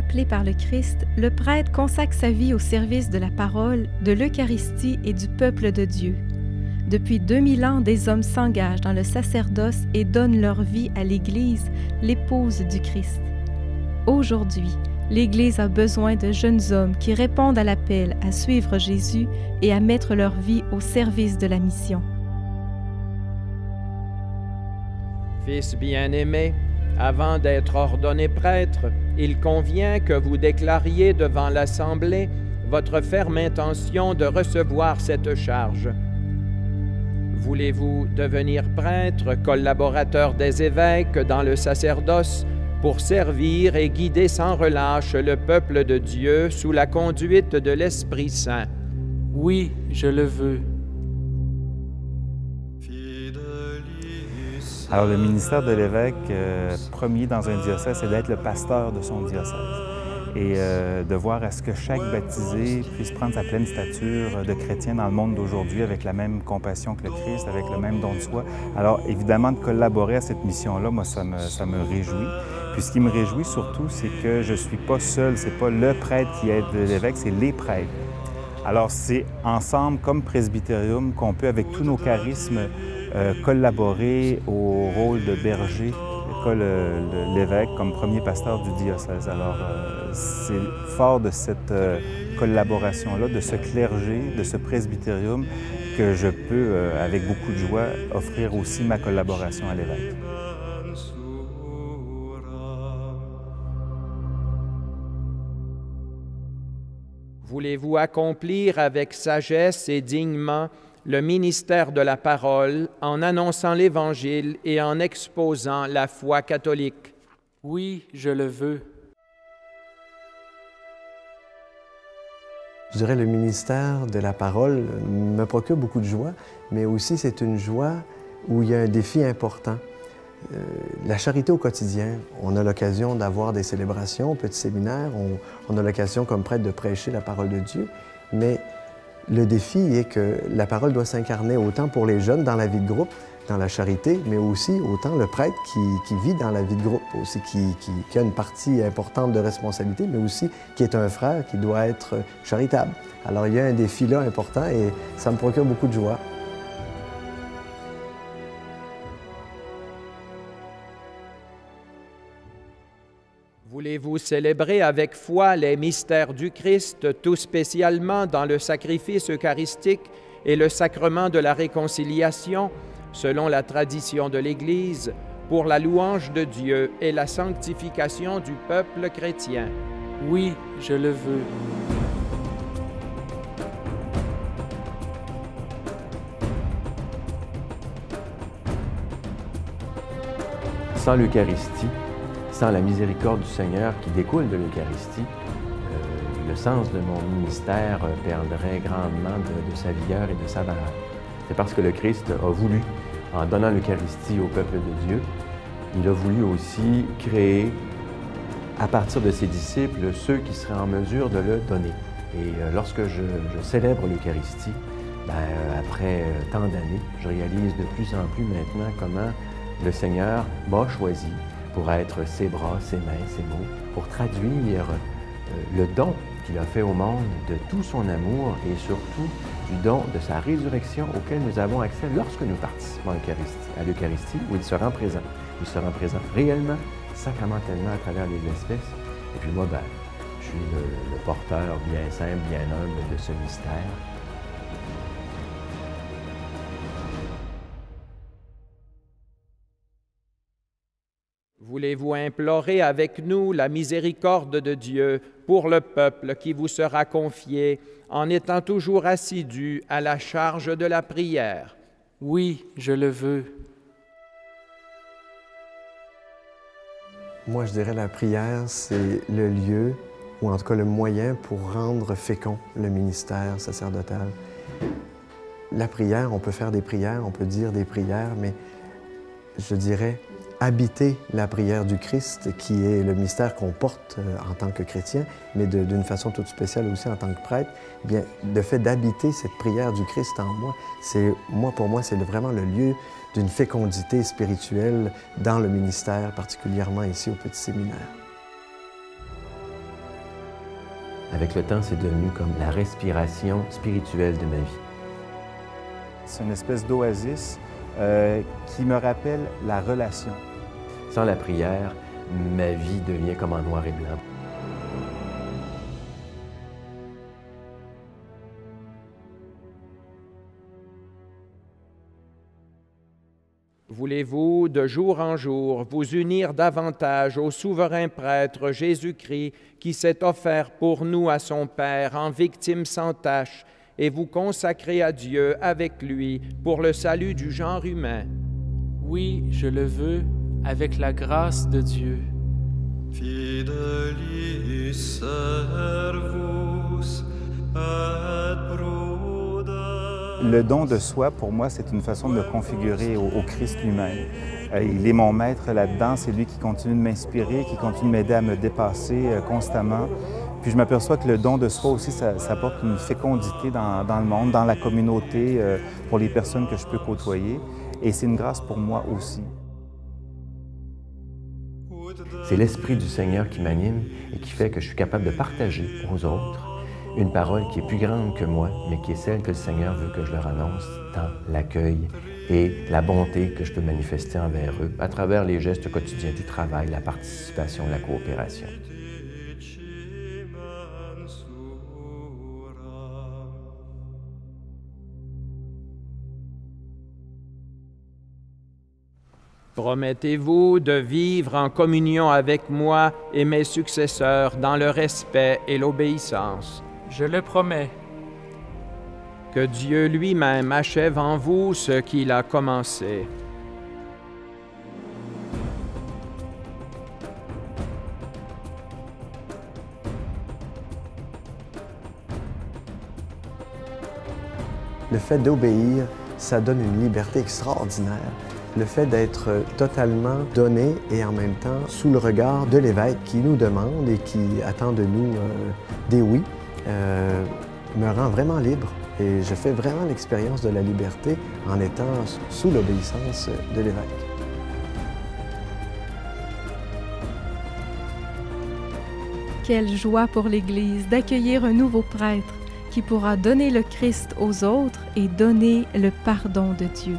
appelé par le Christ, le prêtre consacre sa vie au service de la parole, de l'Eucharistie et du peuple de Dieu. Depuis 2000 ans, des hommes s'engagent dans le sacerdoce et donnent leur vie à l'Église, l'épouse du Christ. Aujourd'hui, l'Église a besoin de jeunes hommes qui répondent à l'appel à suivre Jésus et à mettre leur vie au service de la mission. Fils bien-aimé, avant d'être ordonné prêtre, il convient que vous déclariez devant l'Assemblée votre ferme intention de recevoir cette charge. Voulez-vous devenir prêtre, collaborateur des évêques dans le sacerdoce, pour servir et guider sans relâche le peuple de Dieu sous la conduite de l'Esprit Saint? Oui, je le veux. Alors, le ministère de l'évêque premier dans un diocèse, c'est d'être le pasteur de son diocèse et de voir à ce que chaque baptisé puisse prendre sa pleine stature de chrétien dans le monde d'aujourd'hui avec la même compassion que le Christ, avec le même don de soi. Alors, évidemment, de collaborer à cette mission-là, moi, ça me réjouit. Puis ce qui me réjouit surtout, c'est que je ne suis pas seul, c'est pas le prêtre qui aide l'évêque, c'est les prêtres. Alors, c'est ensemble, comme presbytérium, qu'on peut, avec tous nos charismes, collaborer au rôle de berger l'évêque comme premier pasteur du diocèse. Alors, c'est fort de cette collaboration-là, de ce clergé, de ce presbytérium, que je peux, avec beaucoup de joie, offrir aussi ma collaboration à l'évêque. Voulez-vous accomplir avec sagesse et dignement le ministère de la parole en annonçant l'Évangile et en exposant la foi catholique? Oui, je le veux. Je dirais le ministère de la parole me procure beaucoup de joie, mais aussi c'est une joie où il y a un défi important. La charité au quotidien, on a l'occasion d'avoir des célébrations, petits séminaires, on a l'occasion comme prêtre de prêcher la parole de Dieu, mais le défi est que la parole doit s'incarner autant pour les jeunes dans la vie de groupe, dans la charité, mais aussi autant le prêtre qui vit dans la vie de groupe, aussi qui a une partie importante de responsabilité, mais aussi qui est un frère qui doit être charitable. Alors il y a un défi là important et ça me procure beaucoup de joie. Voulez-vous célébrer avec foi les mystères du Christ, tout spécialement dans le sacrifice eucharistique et le sacrement de la réconciliation, selon la tradition de l'Église, pour la louange de Dieu et la sanctification du peuple chrétien? Oui, je le veux. Sans l'Eucharistie, sans la miséricorde du Seigneur qui découle de l'Eucharistie, le sens de mon ministère perdrait grandement de sa vigueur et de sa valeur. C'est parce que le Christ a voulu, en donnant l'Eucharistie au peuple de Dieu, il a voulu aussi créer, à partir de ses disciples, ceux qui seraient en mesure de le donner. Et lorsque je célèbre l'Eucharistie, après tant d'années, je réalise de plus en plus maintenant comment le Seigneur m'a choisi pour être ses bras, ses mains, ses mots, pour traduire le don qu'il a fait au monde de tout son amour et surtout du don de sa résurrection auquel nous avons accès lorsque nous participons à l'Eucharistie, où il se rend présent. Il se rend présent réellement, sacramentellement à travers les espèces. Et puis moi, je suis le porteur bien simple, bien humble de ce mystère. Voulez-vous implorer avec nous la miséricorde de Dieu pour le peuple qui vous sera confié en étant toujours assidu à la charge de la prière? Oui, je le veux. Moi, je dirais la prière, c'est le lieu, ou en tout cas le moyen pour rendre fécond le ministère sacerdotal. La prière, on peut faire des prières, on peut dire des prières, mais je dirais habiter la prière du Christ, qui est le mystère qu'on porte en tant que chrétien, mais d'une façon toute spéciale aussi en tant que prêtre. Eh bien, le fait d'habiter cette prière du Christ en moi, pour moi, c'est vraiment le lieu d'une fécondité spirituelle dans le ministère, particulièrement ici au Petit Séminaire. Avec le temps, c'est devenu comme la respiration spirituelle de ma vie. C'est une espèce d'oasis qui me rappelle la relation. Sans la prière, ma vie devient comme en noir et blanc. Voulez-vous, de jour en jour, vous unir davantage au souverain prêtre Jésus-Christ qui s'est offert pour nous à son Père en victime sans tache et vous consacrer à Dieu avec lui pour le salut du genre humain? Oui, je le veux, avec la grâce de Dieu. Fidelis servus et prudens. Le don de soi, pour moi, c'est une façon de me configurer au Christ lui-même. Il est mon maître là-dedans, c'est lui qui continue de m'inspirer, qui continue de m'aider à me dépasser constamment. Puis je m'aperçois que le don de soi aussi, ça apporte une fécondité dans le monde, dans la communauté, pour les personnes que je peux côtoyer. Et c'est une grâce pour moi aussi. C'est l'Esprit du Seigneur qui m'anime et qui fait que je suis capable de partager aux autres une parole qui est plus grande que moi, mais qui est celle que le Seigneur veut que je leur annonce dans l'accueil et la bonté que je peux manifester envers eux à travers les gestes quotidiens du travail, la participation, la coopération. Promettez-vous de vivre en communion avec moi et mes successeurs dans le respect et l'obéissance. Je le promets. Que Dieu lui-même achève en vous ce qu'il a commencé. Le fait d'obéir, ça donne une liberté extraordinaire. Le fait d'être totalement donné et en même temps sous le regard de l'évêque qui nous demande et qui attend de nous des oui, me rend vraiment libre. Et je fais vraiment l'expérience de la liberté en étant sous l'obéissance de l'évêque. Quelle joie pour l'Église d'accueillir un nouveau prêtre qui pourra donner le Christ aux autres et donner le pardon de Dieu.